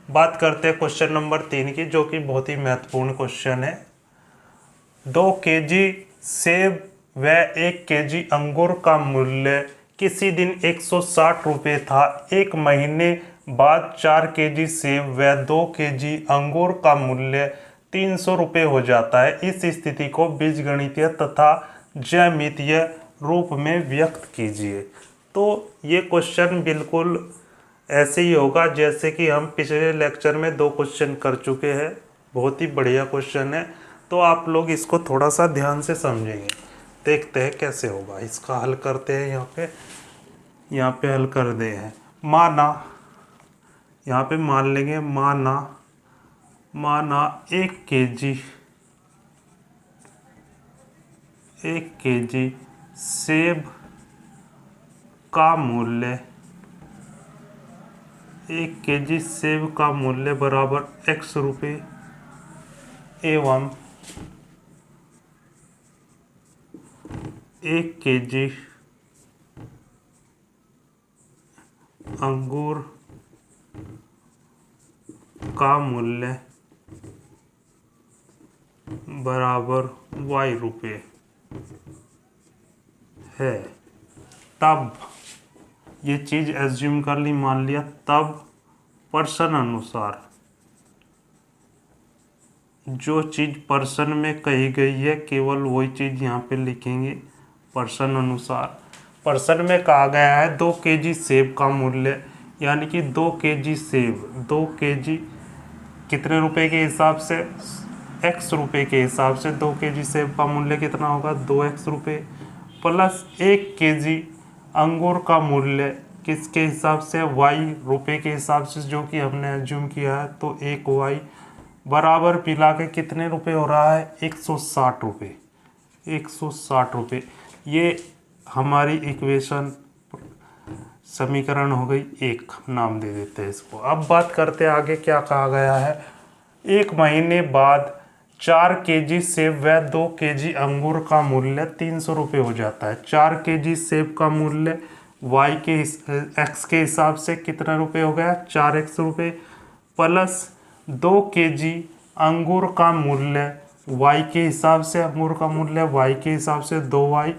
बात करते हैं क्वेश्चन नंबर 3 की, जो कि बहुत ही महत्वपूर्ण क्वेश्चन है। 2 केजी सेब व 1 केजी अंगूर का मूल्य किसी दिन 160 रुपये था। एक महीने बाद 4 केजी सेब व 2 केजी अंगूर का मूल्य 300 रुपये हो जाता है। इस स्थिति को बीजगणितीय तथा ज्यामितीय रूप में व्यक्त कीजिए। तो ये क्वेश्चन बिल्कुल ऐसे ही होगा जैसे कि हम पिछले लेक्चर में 2 क्वेश्चन कर चुके हैं। बहुत ही बढ़िया क्वेश्चन है, तो आप लोग इसको थोड़ा सा ध्यान से समझेंगे। देखते हैं कैसे होगा। इसका हल करते हैं। यहाँ पे हल कर दे हैं। माना, यहाँ पे मान लेंगे, माना 1 केजी सेब का मूल्य 1 केजी सेब का मूल्य बराबर x रुपये एवं 1 केजी अंगूर का मूल्य बराबर y रुपये है। तब ये चीज़ एज्यूम कर ली, मान लिया। तब पर्सन अनुसार जो चीज़ पर्सन में कही गई है केवल वही चीज़ यहाँ पे लिखेंगे। पर्सन अनुसार, पर्सन में कहा गया है 2 केजी सेब का मूल्य, यानी कि 2 केजी सेब, 2 केजी कितने रुपए के हिसाब से, x रुपए के हिसाब से 2 केजी सेब का मूल्य कितना होगा, 2x रुपये, प्लस 1 केजी अंगूर का मूल्य किसके हिसाब से, y रुपए के हिसाब से, जो कि हमने एज्यूम किया है। तो 1y बराबर मिला के कितने रुपए हो रहा है, 160 रुपये, 160 रुपये। ये हमारी इक्वेशन समीकरण हो गई 1, नाम दे देते हैं इसको। अब बात करते हैं आगे क्या कहा गया है। एक महीने बाद 4 केजी सेब व 2 केजी अंगूर का मूल्य 300 रुपये हो जाता है। 4 केजी सेब का मूल्य x के हिसाब से कितना रुपये हो गया, 4x रुपये, प्लस 2 केजी अंगूर का मूल्य y के हिसाब से, अंगूर का मूल्य y के हिसाब से 2y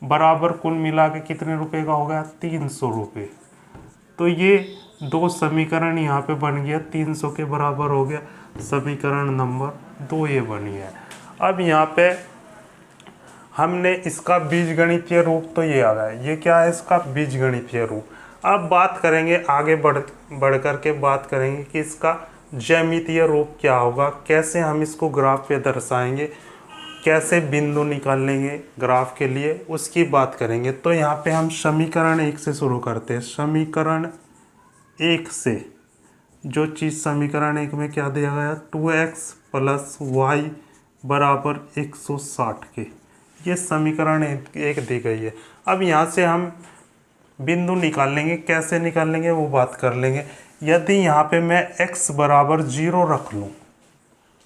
बराबर कुल मिला के कितने रुपए का हो गया, 300 रुपये। तो ये 2 समीकरण यहाँ पे बन गया, 300 के बराबर हो गया। समीकरण नंबर 2 ये बन गया। अब यहाँ पे हमने इसका बीजगणितीय रूप तो ये आ गया। ये क्या है, इसका बीजगणितीय रूप। अब बात करेंगे आगे बढ़ कर के बात करेंगे कि इसका ज्यामितीय रूप क्या होगा, कैसे हम इसको ग्राफ पे दर्शाएंगे, कैसे बिंदु निकालेंगे ग्राफ के लिए, उसकी बात करेंगे। तो यहाँ पे हम समीकरण 1 से शुरू करते हैं। समीकरण 1 से जो चीज़ समीकरण 1 में क्या दिया गया, 2x + y बराबर 160 के, ये समीकरण 1 दी गई है। अब यहाँ से हम बिंदु निकालेंगे, कैसे निकालेंगे वो बात कर लेंगे। यदि यहाँ पे मैं x बराबर 0 रख लूँ,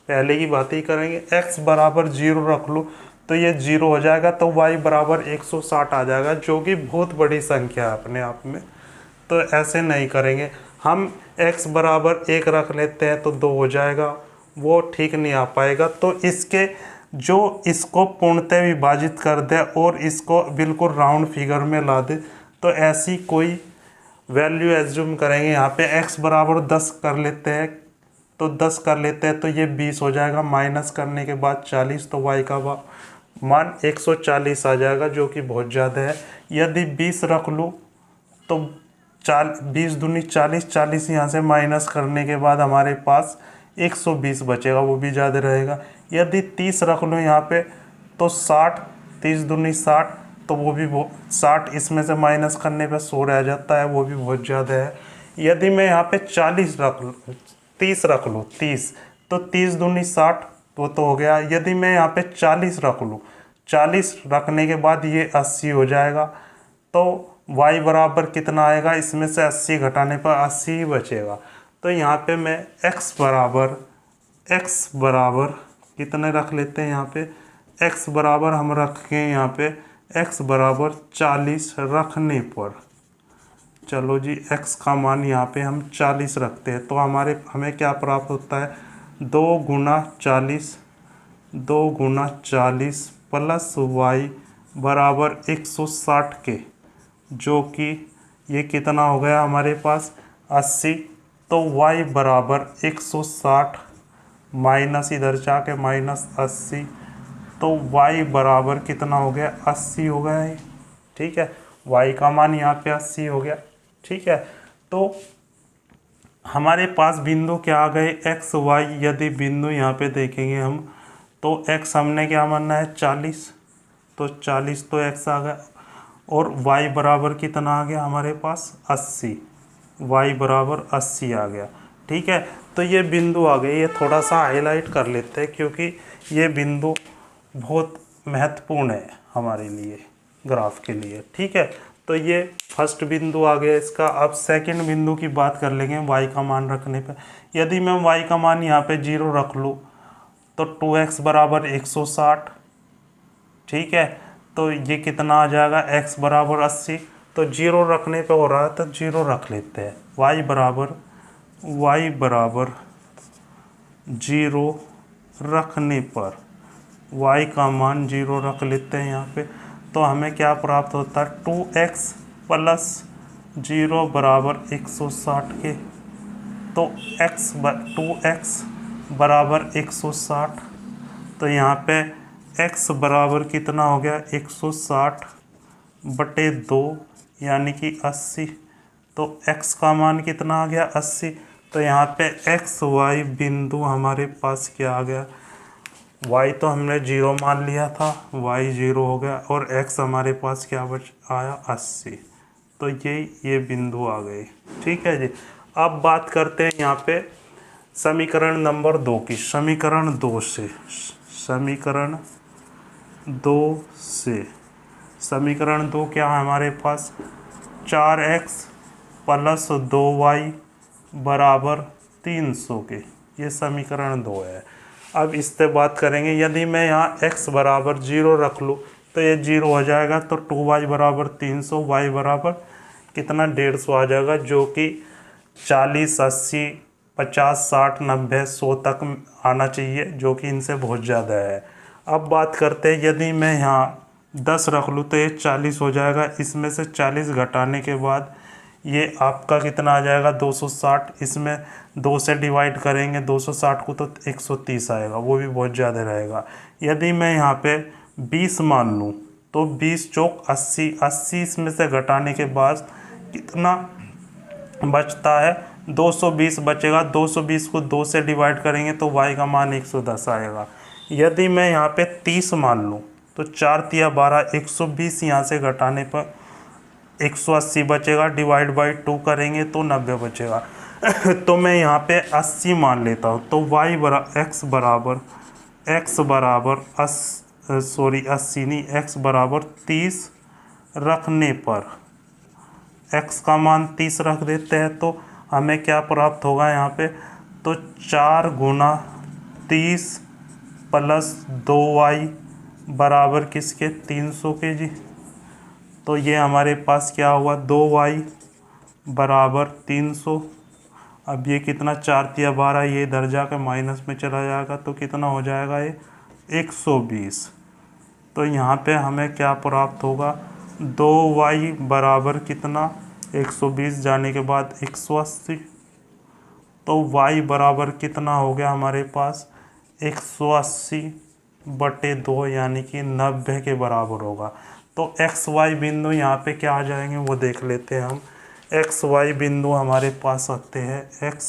पहले की बात ही करेंगे, x बराबर 0 रख लूँ तो ये 0 हो जाएगा, तो y बराबर 160 आ जाएगा, जो कि बहुत बड़ी संख्या है अपने आप में। तो ऐसे नहीं करेंगे हम, x बराबर 1 रख लेते हैं तो 2 हो जाएगा, वो ठीक नहीं आ पाएगा। तो इसके जो इसको पूर्णतः विभाजित कर दे और इसको बिल्कुल राउंड फिगर में ला दे, तो ऐसी कोई वैल्यू एज्यूम करेंगे। यहाँ पे x बराबर 10 कर लेते हैं, तो 10 कर लेते हैं तो ये 20 हो जाएगा, माइनस करने के बाद 40, तो y का मान 140 आ जाएगा, जो कि बहुत ज़्यादा है। यदि 20 रख लूँ तो 20 दूनी 40, 40 यहाँ से माइनस करने के बाद हमारे पास 120 बचेगा, वो भी ज़्यादा रहेगा। यदि 30 रख लूँ यहाँ पे तो 60, 30 दूनी 60, तो वो भी 60 इसमें से माइनस करने पे 100 रह जाता है, वो भी बहुत ज़्यादा है। यदि मैं यहाँ पे 40 रख लूँ, 30 रख लूँ, 30, तो 30 दूनी 60, वो तो हो गया। यदि मैं यहाँ पे 40 रख लूँ, 40 रखने के बाद ये 80 हो जाएगा, तो y बराबर कितना आएगा, इसमें से 80 घटाने पर 80 ही बचेगा। तो यहाँ पे मैं x बराबर कितने रख लेते हैं, यहाँ पे x बराबर हम रखें, यहाँ पे x बराबर 40 रखने पर चलो जी, x का मान यहाँ पे हम 40 रखते हैं तो हमें क्या प्राप्त होता है, 2 × 40, 2 × 40 प्लस y बराबर 160 के, जो कि ये कितना हो गया हमारे पास 80। तो y बराबर 160 माइनस इधर जाके -80, तो y बराबर कितना हो गया 80 हो गया है। ठीक है, y का मान यहाँ पे 80 हो गया। ठीक है, तो हमारे पास बिंदु क्या आ गए, x y। यदि बिंदु यहाँ पे देखेंगे हम तो x हमने क्या मानना है 40, तो 40 तो x आ गया, और y बराबर कितना आ गया हमारे पास 80, y बराबर 80 आ गया। ठीक है, तो ये बिंदु आ गए, ये थोड़ा सा हाईलाइट कर लेते हैं क्योंकि ये बिंदु बहुत महत्वपूर्ण है हमारे लिए, ग्राफ के लिए। ठीक है, तो ये फर्स्ट बिंदु आ गया इसका। अब सेकंड बिंदु की बात कर लेंगे y का मान रखने पर। यदि मैं y का मान यहाँ पे 0 रख लूँ तो 2x बराबर 160। ठीक है, तो ये कितना आ जाएगा, x बराबर 80। तो 0 रखने पे हो रहा है तो 0 रख लेते हैं। y बराबर 0 रखने पर y का मान 0 रख लेते हैं यहाँ पे, तो हमें क्या प्राप्त होता है, 2x प्लस 0 बराबर 160 के। तो 2x बराबर 160, तो यहाँ पे x बराबर कितना हो गया 160 बटे 2 यानी कि 80। तो x का मान कितना आ गया 80। तो यहाँ पे x y बिंदु हमारे पास क्या आ गया, y तो हमने 0 मान लिया था, y 0 हो गया, और x हमारे पास क्या आया 80। तो ये बिंदु आ गए। ठीक है जी, अब बात करते हैं यहाँ पे समीकरण नंबर 2 की। समीकरण 2 से समीकरण 2 क्या है हमारे पास, 4x प्लस 2y बराबर 300 के, ये समीकरण 2 है। अब इस पे बात करेंगे, यदि मैं यहाँ x बराबर 0 रख लूँ तो ये 0 हो जाएगा, तो 2y बराबर 300, y बराबर कितना 150 आ जाएगा, जो कि 40 80 50 60 90 100 तक आना चाहिए, जो कि इनसे बहुत ज़्यादा है। अब बात करते हैं, यदि मैं यहाँ 10 रख लूँ तो ये 40 हो जाएगा, इसमें से 40 घटाने के बाद ये आपका कितना आ जाएगा 260। इसमें 2 से डिवाइड करेंगे 260 को तो 130 आएगा, वो भी बहुत ज़्यादा रहेगा। यदि मैं यहाँ पे 20 मान लूँ तो 20 चौक 80, 80 इसमें से घटाने के बाद कितना बचता है 220 बचेगा। 220 को 2 से डिवाइड करेंगे तो y का मान 110 आएगा। यदि मैं यहाँ पे 30 मान लूँ तो 4 तिया 12, 120 यहाँ से घटाने पर 180 बचेगा, डिवाइड बाई 2 करेंगे तो 90 बचेगा। तो मैं यहाँ पे 80 मान लेता हूँ, तो x बराबर 80 नहीं, x बराबर 30 रखने पर x का मान 30 रख देते हैं तो हमें क्या प्राप्त होगा यहाँ पे, तो 4 × 30 प्लस 2y बराबर किसके 300 के जी। तो ये हमारे पास क्या हुआ, 2y बराबर 300। अब ये कितना 4 तिया 12, ये इधर जाकर माइनस में चला जाएगा तो कितना हो जाएगा ये 120। तो यहाँ पे हमें क्या प्राप्त होगा, 2y बराबर कितना 120 जाने के बाद 180। तो y बराबर कितना हो गया हमारे पास 180 बटे 2 यानी कि 90 के बराबर होगा। तो x y बिंदु यहाँ पे क्या आ जाएंगे वो देख लेते हैं हम। x y बिंदु हमारे पास आते हैं, x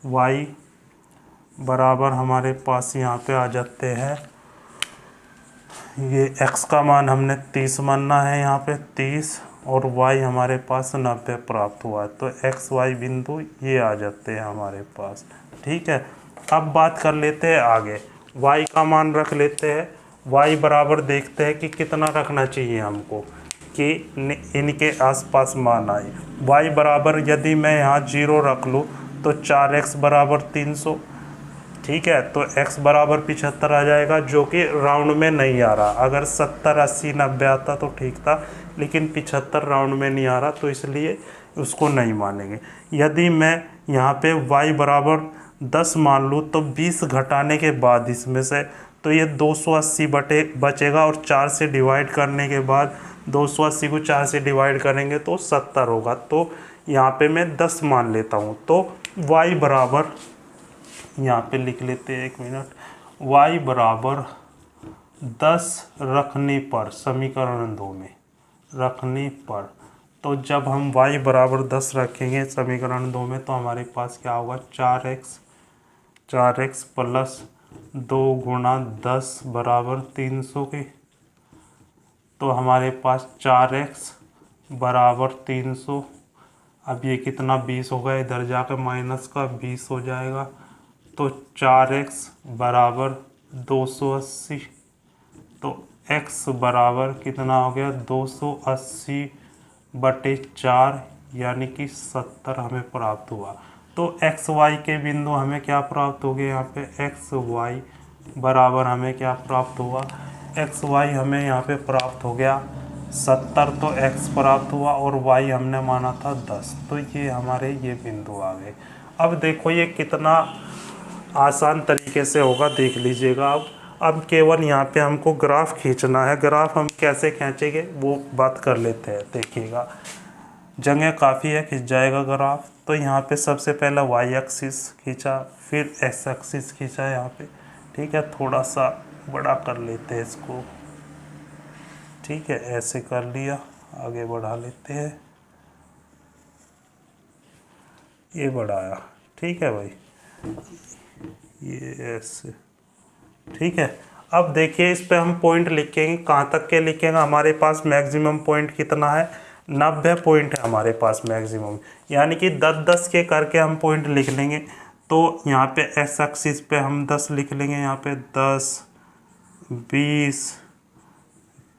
y बराबर हमारे पास यहाँ पे आ जाते हैं, ये x का मान हमने 30 मानना है यहाँ पे 30, और y हमारे पास 90 प्राप्त हुआ है। तो x y बिंदु ये आ जाते हैं हमारे पास। ठीक है, अब बात कर लेते हैं आगे, y का मान रख लेते हैं। y बराबर देखते हैं कि कितना रखना चाहिए हमको कि इनके आसपास मान आए। y बराबर यदि मैं यहाँ 0 रख लूँ तो 4x बराबर 300। ठीक है, तो x बराबर 75 आ जाएगा, जो कि राउंड में नहीं आ रहा। अगर 70 80 90 आता तो ठीक था, लेकिन 75 राउंड में नहीं आ रहा, तो इसलिए उसको नहीं मानेंगे। यदि मैं यहाँ पे y बराबर 10 मान लूँ तो 20 घटाने के बाद इसमें से तो ये 280 बचेगा, और 4 से डिवाइड करने के बाद 280 को 4 से डिवाइड करेंगे तो 70 होगा। तो यहाँ पे मैं 10 मान लेता हूँ। तो y बराबर, यहाँ पे लिख लेते हैं, 1 मिनट, y बराबर 10 रखने पर, समीकरण 2 में रखने पर, तो जब हम y बराबर 10 रखेंगे समीकरण 2 में तो हमारे पास क्या होगा, 4x प्लस 2 गुणा 10 बराबर 300 के। तो हमारे पास 4x बराबर 300, अब ये कितना 20 होगा, इधर जाकर माइनस का 20 हो जाएगा। तो 4x बराबर 280, तो x बराबर कितना हो गया, 280 बटे 4 यानी कि 70 हमें प्राप्त हुआ। तो एक्स वाई के बिंदु हमें क्या प्राप्त हो गए, यहाँ पे एक्स वाई बराबर हमें क्या प्राप्त हुआ, एक्स वाई हमें यहाँ पे प्राप्त हो गया 70, तो एक्स प्राप्त हुआ और वाई हमने माना था 10, तो ये हमारे ये बिंदु आ गए। अब देखो ये कितना आसान तरीके से होगा, देख लीजिएगा। अब केवल यहाँ पे हमको ग्राफ खींचना है। ग्राफ हम कैसे खींचेंगे वो बात कर लेते हैं, देखिएगा जगह काफ़ी है, खींच जाएगा ग्राफ। तो यहाँ पे सबसे पहला वाई एक्सिस खींचा, फिर एक्स एक्सिस खींचा यहाँ पे, ठीक है। थोड़ा सा बड़ा कर लेते हैं इसको, ठीक है, ऐसे कर लिया, आगे बढ़ा लेते हैं, ये बढ़ाया, ठीक है भाई, ये ऐसे, ठीक है। अब देखिए इस पे हम पॉइंट लिखेंगे, कहाँ तक के लिखेंगे, हमारे पास मैक्सिमम पॉइंट कितना है, 90 पॉइंट है हमारे पास मैक्सिमम, यानी कि 10-10 के करके हम पॉइंट लिख लेंगे। तो यहाँ पे एक्स एक्सिस पे हम 10 लिख लेंगे, यहाँ पे 10, 20,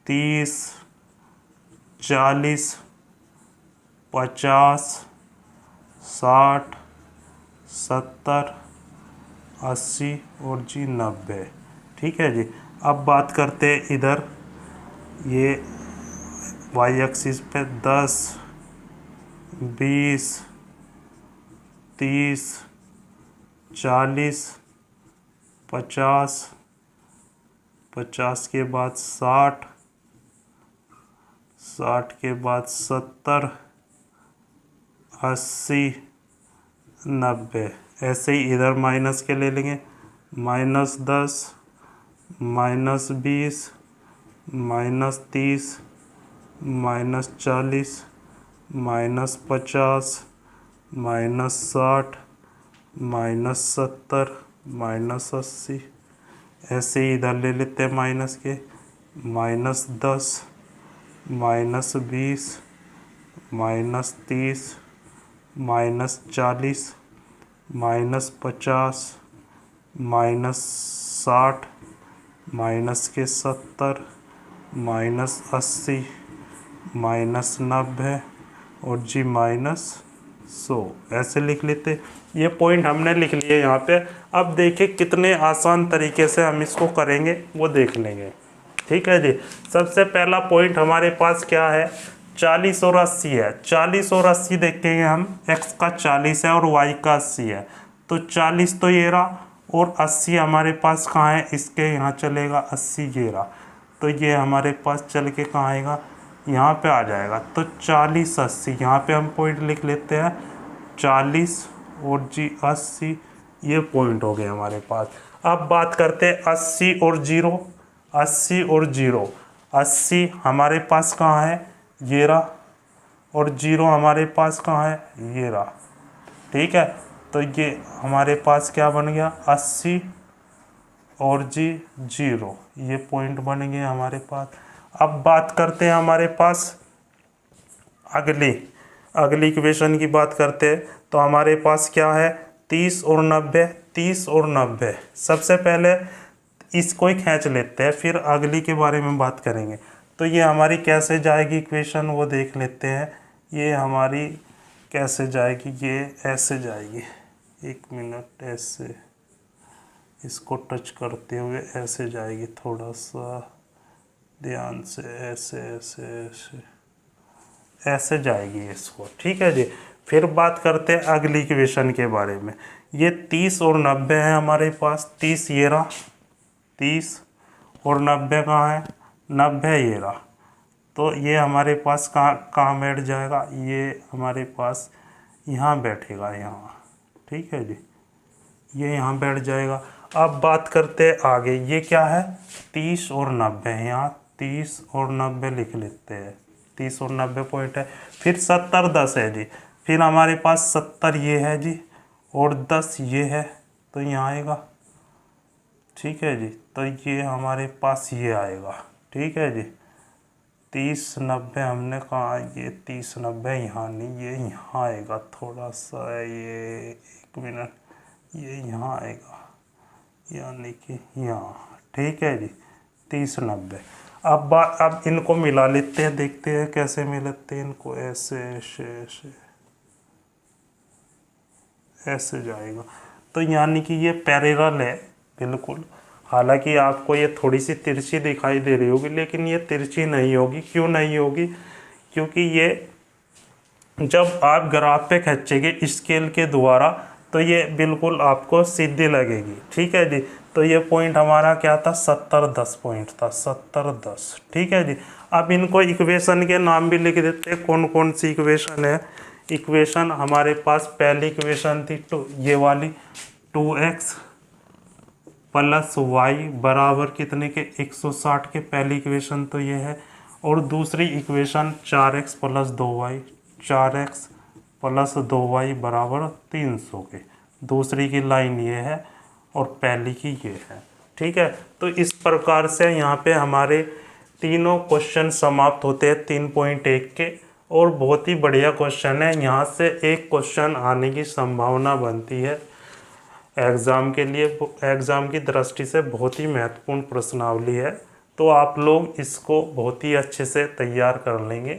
30, 40, 50, 60, 70, 80 और जी 90, ठीक है जी। अब बात करते हैं इधर, ये वाई एक्सिस पे 10, 20, 30, 40, 50, 50 के बाद 60, 60 के बाद 70, 80, 90, ऐसे ही इधर माइनस के ले लेंगे, -10, -20, -30, -40, -50, -60, -70, -80, ऐसे ही इधर ले लेते हैं माइनस के, -10, -20, -30, -40, -50, -60, माइनस के 70, -80, -90 और जी -100, ऐसे लिख लेते। ये पॉइंट हमने लिख लिए यहाँ पे। अब देखिए कितने आसान तरीके से हम इसको करेंगे वो देख लेंगे, ठीक है जी। सबसे पहला पॉइंट हमारे पास क्या है, 40 और 80 है। 40 और 80 देखेंगे हम, x का 40 है और y का 80 है, तो 40 तो ये रहा और 80 हमारे पास कहाँ है, इसके यहाँ चलेगा, 80 ये रहा, तो ये हमारे पास चल के कहाँ आएगा, यहाँ पे आ जाएगा। तो 40 80 यहाँ पे हम पॉइंट लिख लेते हैं, 40 और जी 80, ये पॉइंट हो गए हमारे पास। अब बात करते हैं 80 और 0, 80 और 0, 80 हमारे पास कहाँ है, ये रहा, और 0 हमारे पास कहाँ है, ये रहा, ठीक है। तो ये हमारे पास क्या बन गया, 80 और जी 0, ये पॉइंट बन गए हमारे पास। अब बात करते हैं हमारे पास अगली इक्वेशन की बात करते हैं, तो हमारे पास क्या है, 30 और 90, 30 और 90। सबसे पहले इसको ही खींच लेते हैं, फिर अगली के बारे में बात करेंगे। तो ये हमारी कैसे जाएगी इक्वेशन वो देख लेते हैं। ये हमारी कैसे जाएगी, ये ऐसे जाएगी, 1 मिनट, ऐसे इसको टच करते हुए ऐसे जाएगी, थोड़ा सा ध्यान से, ऐसे ऐसे ऐसे ऐसे जाएगी इसको, ठीक है जी। फिर बात करते हैं अगली इक्वेशन के बारे में। ये 30 और 90 है हमारे पास। 30 ये रहा, 30 और 90 कहाँ है, 90 ये रहा। तो ये हमारे पास कहाँ बैठ जाएगा, ये हमारे पास यहाँ बैठेगा, यहाँ, ठीक है जी, ये यहाँ बैठ जाएगा। अब बात करते हैं आगे, ये क्या है, 30 और 90, यहाँ 30 और 90 लिख लेते हैं, 30 और 90 पॉइंट है। फिर 70 10 है जी, फिर हमारे पास 70 ये है जी, और 10 ये है, तो यहाँ आएगा, ठीक है जी। तो ये हमारे पास ये आएगा, ठीक है जी। 30 90 हमने कहा, ये 30 90 यहाँ नहीं, ये यहाँ आएगा, थोड़ा सा ये 1 मिनट, ये यहाँ आएगा, यानी कि यहाँ, ठीक है जी। 30 90। अब इनको मिला लेते हैं, देखते हैं कैसे मिलाते हैं इनको, ऐसे ऐसे ऐसे ऐसे जाएगा। तो यानी कि ये पैरेलल है बिल्कुल। हालांकि आपको ये थोड़ी सी तिरछी दिखाई दे रही होगी, लेकिन ये तिरछी नहीं होगी। क्यों नहीं होगी, क्योंकि ये जब आप ग्राफ पे खींचेंगे स्केल के द्वारा तो ये बिल्कुल आपको सीधी लगेगी, ठीक है जी। तो ये पॉइंट हमारा क्या था, 70 10 पॉइंट था, 70 10, ठीक है जी। अब इनको इक्वेशन के नाम भी लिख देते हैं, कौन कौन सी इक्वेशन है। इक्वेशन हमारे पास पहली इक्वेशन थी ये वाली, 2x प्लस वाई बराबर कितने के, 160 के, पहली इक्वेशन तो ये है। और दूसरी equation 4x plus 2y, 4x plus 2y बराबर 300 के, दूसरी की लाइन ये है और पहली की ये है, ठीक है। तो इस प्रकार से यहाँ पे हमारे तीनों क्वेश्चन समाप्त होते हैं 3.1 के, और बहुत ही बढ़िया क्वेश्चन है। यहाँ से एक क्वेश्चन आने की संभावना बनती है एग्ज़ाम के लिए, एग्ज़ाम की दृष्टि से बहुत ही महत्वपूर्ण प्रश्नावली है। तो आप लोग इसको बहुत ही अच्छे से तैयार कर लेंगे।